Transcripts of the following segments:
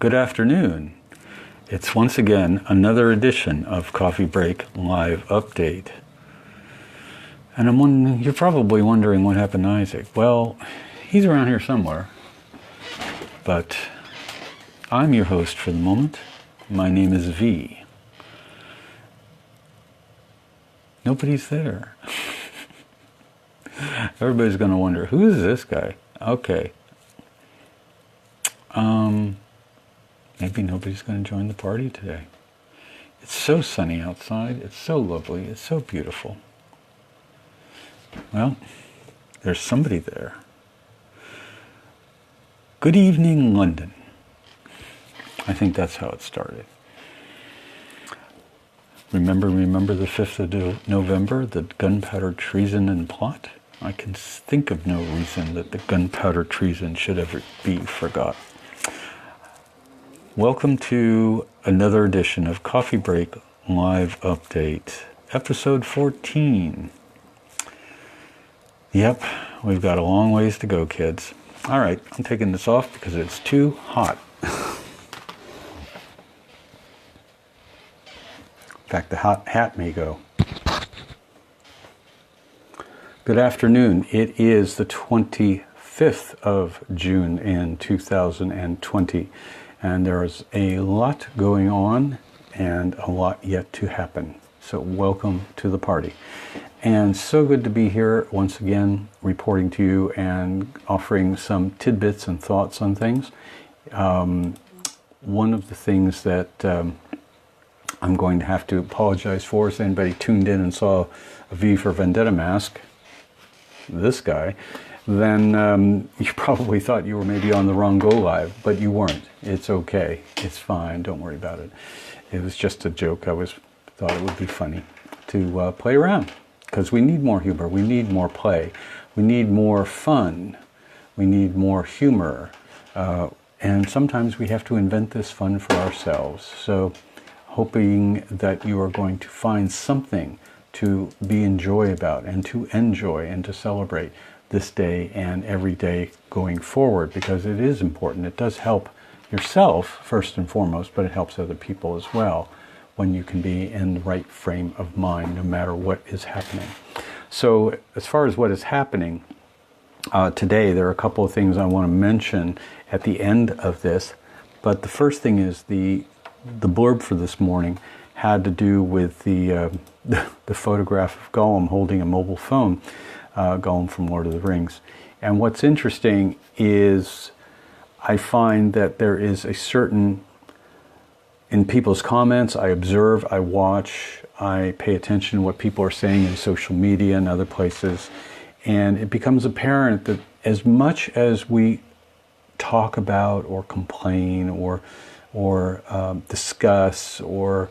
Good afternoon. It's once again another edition of Coffee Break Live Update. And you're probably wondering what happened to Isaac. Well, he's around here somewhere. But I'm your host for the moment. My name is V. Nobody's there. Everybody's going to wonder, who is this guy? Okay. Maybe nobody's going to join the party today. It's so sunny outside. It's so lovely. It's so beautiful. Well, there's somebody there. Good evening, London. I think that's how it started. Remember the 5th of November, the gunpowder treason and plot? I can think of no reason that the gunpowder treason should ever be forgot. Welcome to another edition of Coffee Break Live Update, episode 14. Yep, we've got a long ways to go, kids. All right, I'm taking this off because it's too hot. In fact, the hot hat may go. Good afternoon. It is the 25th of June in 2020. And there's a lot going on and a lot yet to happen. So welcome to the party. And so good to be here once again, reporting to you and offering some tidbits and thoughts on things. One of the things that I'm going to have to apologize for is anybody tuned in and saw a V for Vendetta mask, this guy, then you probably thought you were maybe on the wrong go live, but you weren't. It's okay. It's fine. Don't worry about it. It was just a joke. I thought it would be funny to play around, because we need more humor. We need more play. We need more fun. We need more humor. And sometimes we have to invent this fun for ourselves. So hoping that you are going to find something to be enjoy about and to enjoy and to celebrate this day and every day going forward, because it is important. It does help yourself first and foremost, but it helps other people as well when you can be in the right frame of mind no matter what is happening. So as far as what is happening today, there are a couple of things I want to mention at the end of this. But the first thing is the blurb for this morning had to do with the photograph of Gollum holding a mobile phone. Gollum from Lord of the Rings. And what's interesting is I find that there is a certain, in people's comments, I observe, I watch, I pay attention to what people are saying in social media and other places, and it becomes apparent that as much as we talk about or complain or discuss or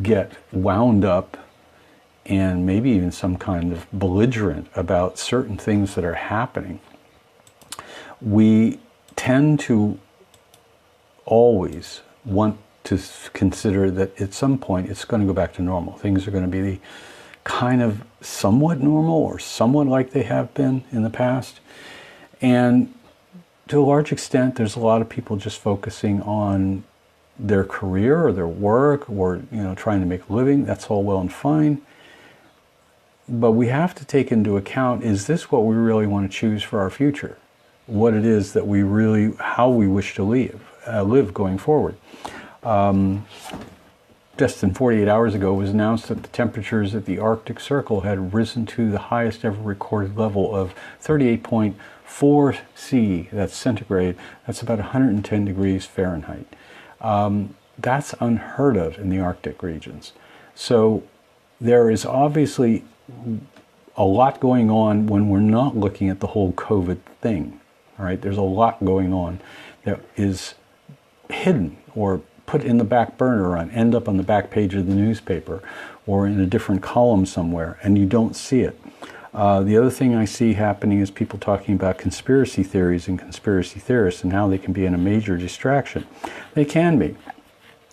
get wound up and maybe even some kind of belligerent about certain things that are happening, we tend to always want to consider that at some point it's going to go back to normal. Things are going to be kind of somewhat normal or somewhat like they have been in the past. And to a large extent, there's a lot of people just focusing on their career or their work or, trying to make a living. That's all well and fine. But we have to take into account, is this what we really want to choose for our future? What it is that how we wish to live going forward. Just in 48 hours ago, it was announced that the temperatures at the Arctic Circle had risen to the highest ever recorded level of 38.4 C, that's centigrade. That's about 110 degrees Fahrenheit. That's unheard of in the Arctic regions. So there is obviously a lot going on when we're not looking at the whole COVID thing. All right, there's a lot going on that is hidden or put in the back burner or end up on the back page of the newspaper or in a different column somewhere, and you don't see it. The other thing I see happening is people talking about conspiracy theories and conspiracy theorists and how they can be in a major distraction. They can be.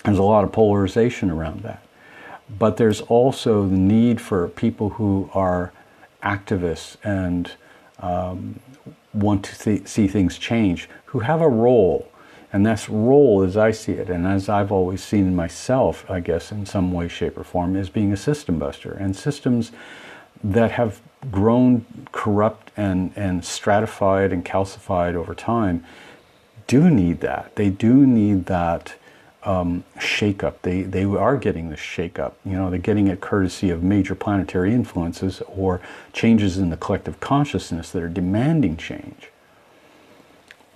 There's a lot of polarization around that. But there's also the need for people who are activists and want to see things change, who have a role And that's role, as I see it, and as I've always seen myself, I guess, in some way, shape, or form, is being a system buster. And systems that have grown corrupt and stratified and calcified over time do need that. They do need that shake-up. They are getting the shake-up. You know, they're getting it courtesy of major planetary influences or changes in the collective consciousness that are demanding change.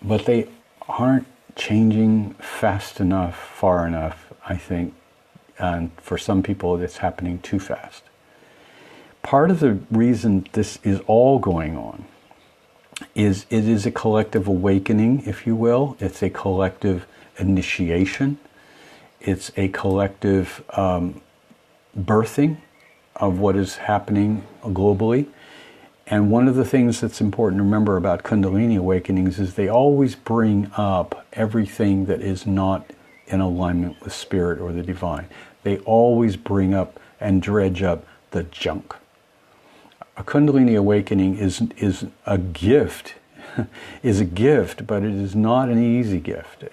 But they aren't changing fast enough, far enough, I think, and for some people it's happening too fast. Part of the reason this is all going on is it is a collective awakening, if you will. It's a collective initiation. It's a collective birthing of what is happening globally. And one of the things that's important to remember about Kundalini awakenings is they always bring up everything that is not in alignment with spirit or the divine. They always bring up and dredge up the junk. A Kundalini awakening is a gift, is a gift, but it is not an easy gift.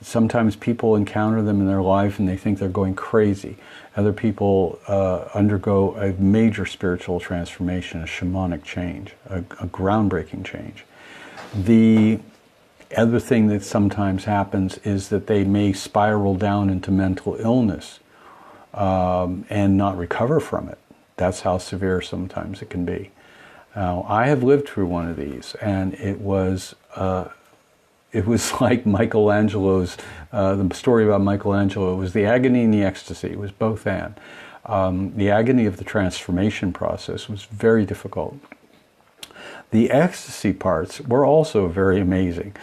Sometimes people encounter them in their life and they think they're going crazy. Other people undergo a major spiritual transformation, a shamanic change, a groundbreaking change. The other thing that sometimes happens is that they may spiral down into mental illness and not recover from it. That's how severe sometimes it can be. I have lived through one of these, and it was like Michelangelo's, the story about Michelangelo. It was the agony and the ecstasy. It was both and. The agony of the transformation process was very difficult. The ecstasy parts were also very amazing.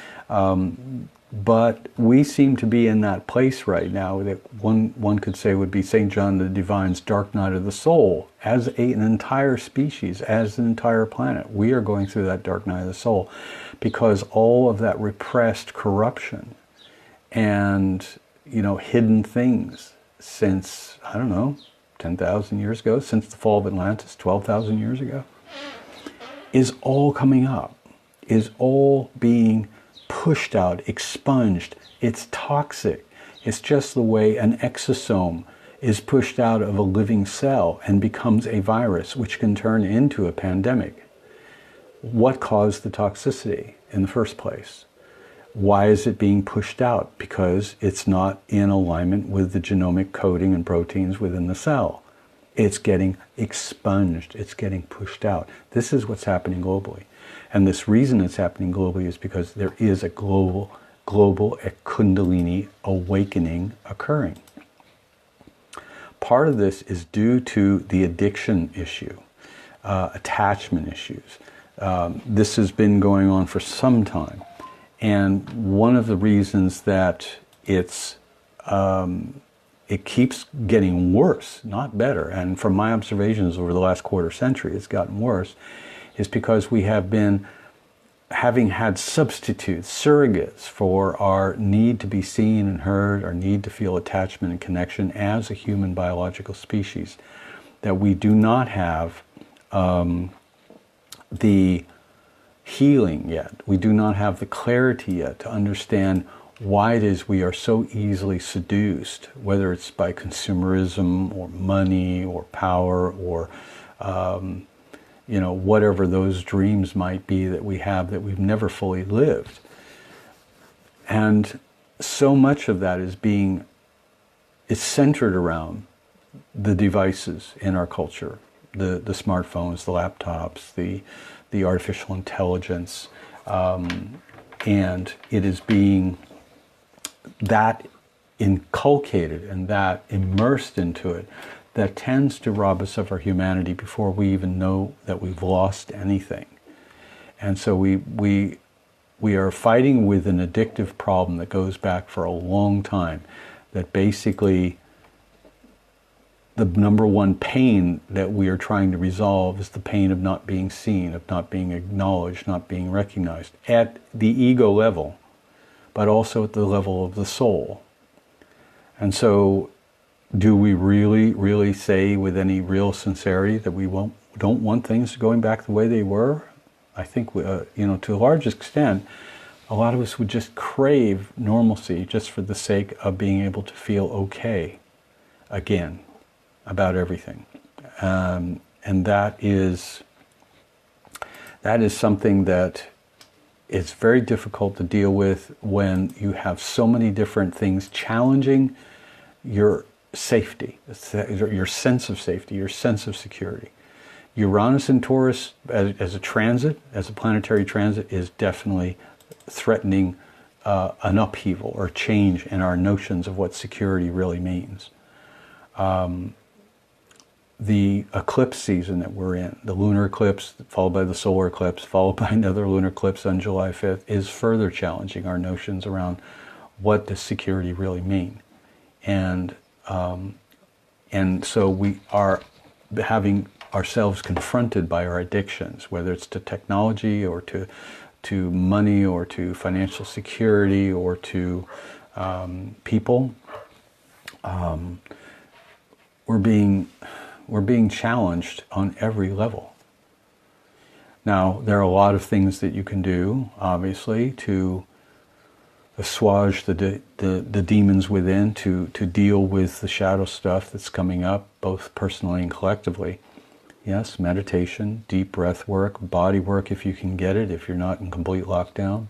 But we seem to be in that place right now that one could say would be St. John the Divine's dark night of the soul. As an entire species, as an entire planet, we are going through that dark night of the soul because all of that repressed corruption and, you know, hidden things since, I don't know, 10,000 years ago, since the fall of Atlantis, 12,000 years ago, is all coming up, is all being pushed out, expunged. It's toxic. It's just the way an exosome is pushed out of a living cell and becomes a virus, which can turn into a pandemic. What caused the toxicity in the first place? Why is it being pushed out? Because it's not in alignment with the genomic coding and proteins within the cell. It's getting expunged. It's getting pushed out. This is what's happening globally. And this reason it's happening globally is because there is a global Kundalini awakening occurring. Part of this is due to the addiction issue, attachment issues. This has been going on for some time. And one of the reasons that it keeps getting worse, not better, and from my observations over the last quarter century, it's gotten worse, is because we have been having had substitutes, surrogates for our need to be seen and heard, our need to feel attachment and connection as a human biological species, that we do not have the healing yet. We do not have the clarity yet to understand why it is we are so easily seduced, whether it's by consumerism or money or power or you know, whatever those dreams might be that we have that we've never fully lived. And so much of that is centered around the devices in our culture, the smartphones, the laptops, the artificial intelligence, and it is being that inculcated and that immersed into it that tends to rob us of our humanity before we even know that we've lost anything. And so we are fighting with an addictive problem that goes back for a long time, that basically the number one pain that we are trying to resolve is the pain of not being seen, of not being acknowledged, not being recognized at the ego level, but also at the level of the soul. And so do we really, really say with any real sincerity that we don't want things going back the way they were? I think, to a large extent, A lot of us would just crave normalcy just for the sake of being able to feel okay again about everything. And that is something that is very difficult to deal with when you have so many different things challenging your safety, your sense of safety, your sense of security. Uranus in Taurus as a transit, as a planetary transit, is definitely threatening an upheaval or change in our notions of what security really means. The eclipse season that we're in, the lunar eclipse followed by the solar eclipse followed by another lunar eclipse on July 5th, is further challenging our notions around what does security really mean. And so we are having ourselves confronted by our addictions, whether it's to technology or to money or to financial security or to people. We're being challenged on every level. Now, there are a lot of things that you can do, obviously, to assuage the demons within, to deal with the shadow stuff that's coming up, both personally and collectively. Yes, meditation, deep breath work, body work if you can get it, if you're not in complete lockdown.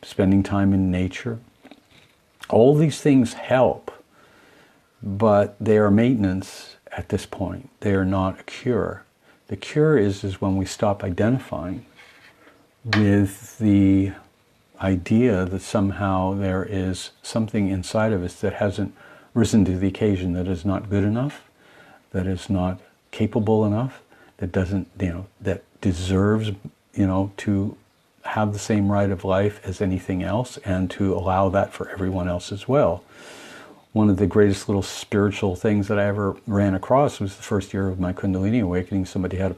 Spending time in nature. All these things help, but they are maintenance at this point. They are not a cure. The cure is when we stop identifying with the idea that somehow there is something inside of us that hasn't risen to the occasion, that is not good enough, that is not capable enough, that doesn't, that deserves, to have the same right of life as anything else, and to allow that for everyone else as well. One of the greatest little spiritual things that I ever ran across was the first year of my Kundalini awakening. Somebody had a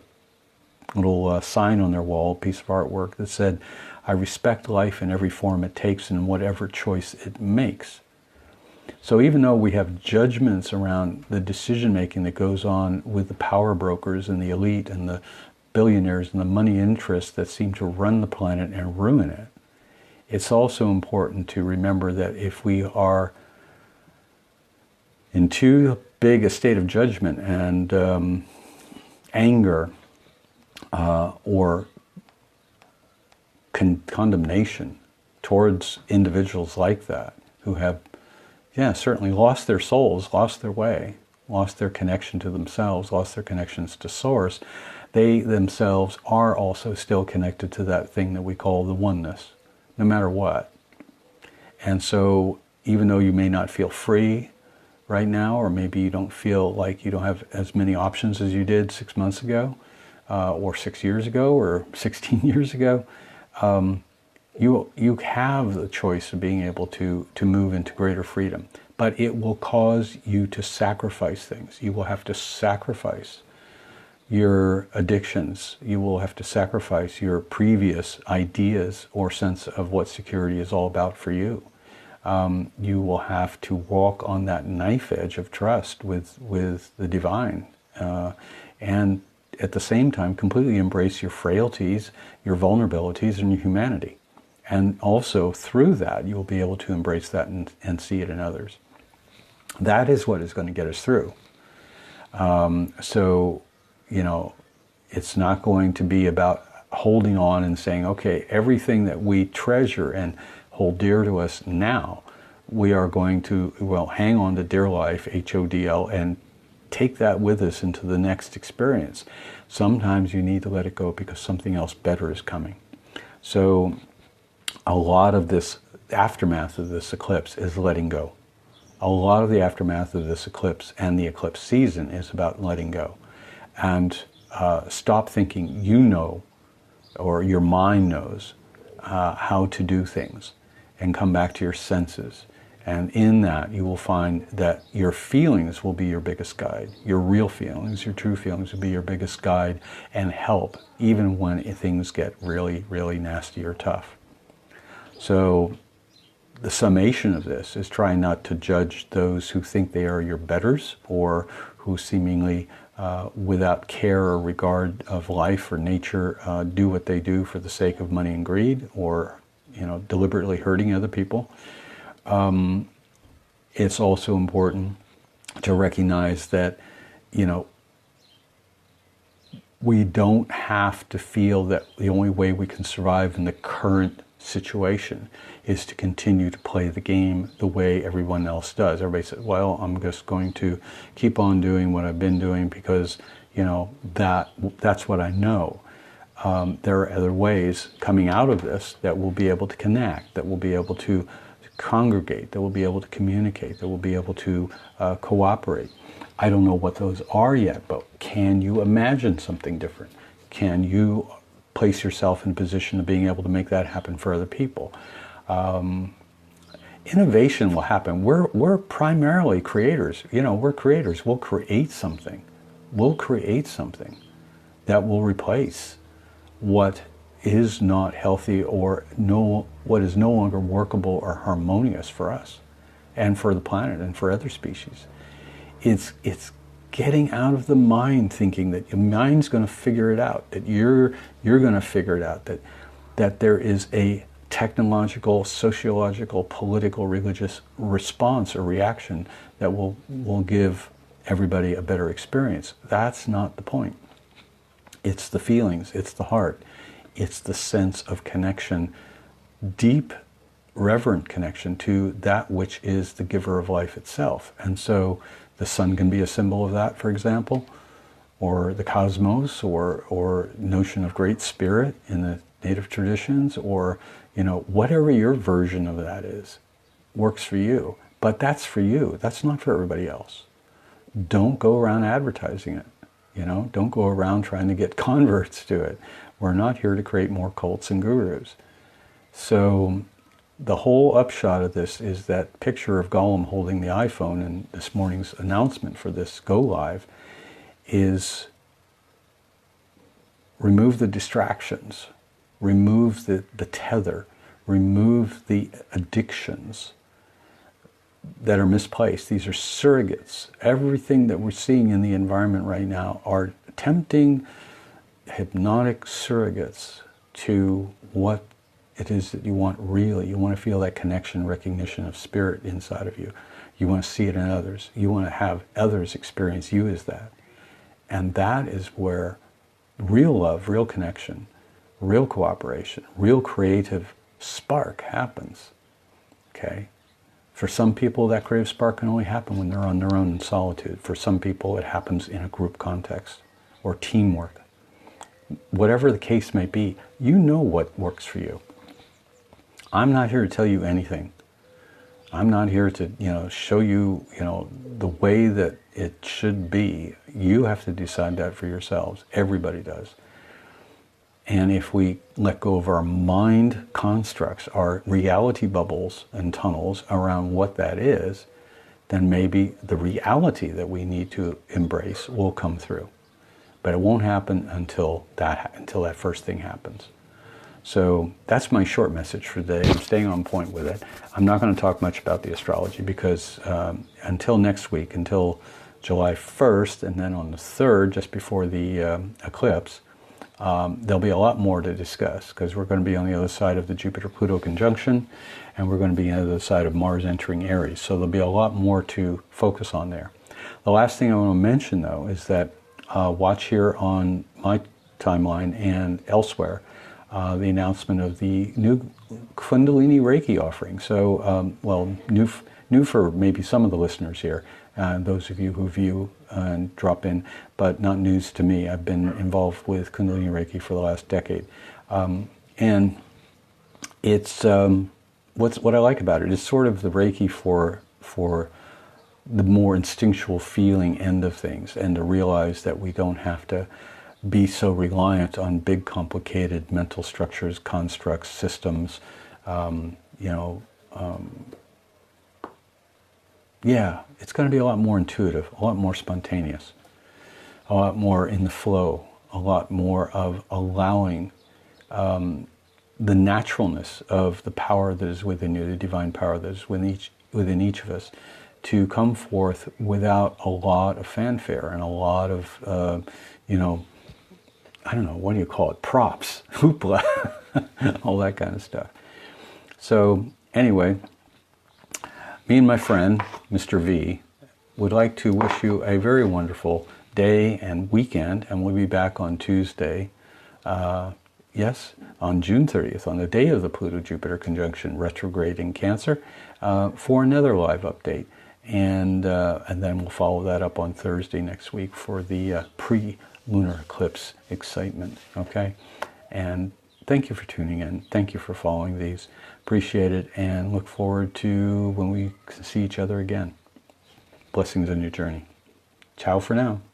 little sign on their wall, a piece of artwork that said, "I respect life in every form it takes and whatever choice it makes." So even though we have judgments around the decision making that goes on with the power brokers and the elite and the billionaires and the money interests that seem to run the planet and ruin it, it's also important to remember that if we are in too big a state of judgment and anger or condemnation towards individuals like that who have, certainly lost their souls, lost their way, lost their connection to themselves, lost their connections to Source, they themselves are also still connected to that thing that we call the oneness, no matter what. And so even though you may not feel free right now, or maybe you don't feel like you don't have as many options as you did 6 months ago, or 6 years ago, or 16 years ago, you have the choice of being able to move into greater freedom. But it will cause you to sacrifice things. You will have to sacrifice your addictions. You will have to sacrifice your previous ideas or sense of what security is all about for you. You will have to walk on that knife edge of trust with the divine, and at the same time completely embrace your frailties, your vulnerabilities, and your humanity. And also through that, you will be able to embrace that and see it in others. That is what is going to get us through. So, it's not going to be about holding on and saying, okay, everything that we treasure and hold dear to us now, we are going to, hang on to dear life, HODL, and take that with us into the next experience. Sometimes you need to let it go because something else better is coming. So a lot of this aftermath of this eclipse is letting go. A lot of the aftermath of this eclipse and the eclipse season is about letting go. And stop thinking or your mind knows how to do things, and come back to your senses. And in that, you will find that your feelings will be your biggest guide. Your real feelings, your true feelings will be your biggest guide and help, even when things get really, really nasty or tough. So the summation of this is try not to judge those who think they are your betters, or who seemingly without care or regard of life or nature, do what they do for the sake of money and greed, or deliberately hurting other people. It's also important to recognize that we don't have to feel that the only way we can survive in the current situation is to continue to play the game the way everyone else does. Everybody says, well, I'm just going to keep on doing what I've been doing because, that's what I know. There are other ways coming out of this that will be able to connect, that will be able to congregate, that will be able to communicate, that will be able to cooperate. I don't know what those are yet, but can you imagine something different? Can you place yourself in a position of being able to make that happen for other people? Innovation will happen. We're primarily creators. We're creators. We'll create something. We'll create something that will replace what is not healthy or what is no longer workable or harmonious for us and for the planet and for other species. It's getting out of the mind thinking that your mind's going to figure it out, that you're going to figure it out, that there is a technological, sociological, political, religious response or reaction that will give everybody a better experience. That's not the point. It's the feelings, it's the heart, it's the sense of connection, deep, reverent connection to that which is the giver of life itself. And so the sun can be a symbol of that, for example, or the cosmos, or notion of great spirit in the native traditions, or whatever your version of that is, works for you. But that's for you. That's not for everybody else. Don't go around advertising it. Don't go around trying to get converts to it. We're not here to create more cults and gurus. So the whole upshot of this is that picture of Gollum holding the iPhone in this morning's announcement for this go live is remove the distractions, remove the tether, remove the addictions that are misplaced. These are surrogates. Everything that we're seeing in the environment right now are tempting hypnotic surrogates to what it is that you want really. You want to feel that connection, recognition of spirit inside of you. You want to see it in others. You want to have others experience you as that. And that is where real love, real connection, real cooperation, real creative spark happens. Okay? For some people, that creative spark can only happen when they're on their own in solitude. For some people, it happens in a group context or teamwork. Whatever the case may be, you know what works for you. I'm not here to tell you anything. I'm not here to, show you, the way that it should be. You have to decide that for yourselves. Everybody does. And if we let go of our mind constructs, our reality bubbles and tunnels around what that is, then maybe the reality that we need to embrace will come through. But it won't happen until that first thing happens. So that's my short message for today. I'm staying on point with it. I'm not going to talk much about the astrology because until next week, until July 1st, and then on the 3rd, just before the eclipse, there'll be a lot more to discuss because we're going to be on the other side of the Jupiter-Pluto conjunction, and we're going to be on the other side of Mars entering Aries. So there'll be a lot more to focus on there. The last thing I want to mention, though, is that watch here on my timeline and elsewhere the announcement of the new Kundalini Reiki offering. So, new for maybe some of the listeners here, those of you who view and drop in, but not news to me. I've been involved with Kundalini Reiki for the last decade. And it's, what I like about it is sort of the Reiki for the more instinctual feeling end of things, and to realize that we don't have to be so reliant on big, complicated mental structures, constructs, systems. Yeah, it's going to be a lot more intuitive, a lot more spontaneous, a lot more in the flow, a lot more of allowing the naturalness of the power that is within you, the divine power that is within each of us, to come forth without a lot of fanfare and a lot of, I don't know, what do you call it? Props, hoopla, all that kind of stuff. So anyway, me and my friend, Mr. V, would like to wish you a very wonderful day and weekend, and we'll be back on Tuesday. Yes, on June 30th, on the day of the Pluto-Jupiter conjunction retrograde in Cancer, for another live update. And then we'll follow that up on Thursday next week for the pre-lunar eclipse excitement, okay? And thank you for tuning in. Thank you for following these. Appreciate it, and look forward to when we see each other again. Blessings on your journey. Ciao for now.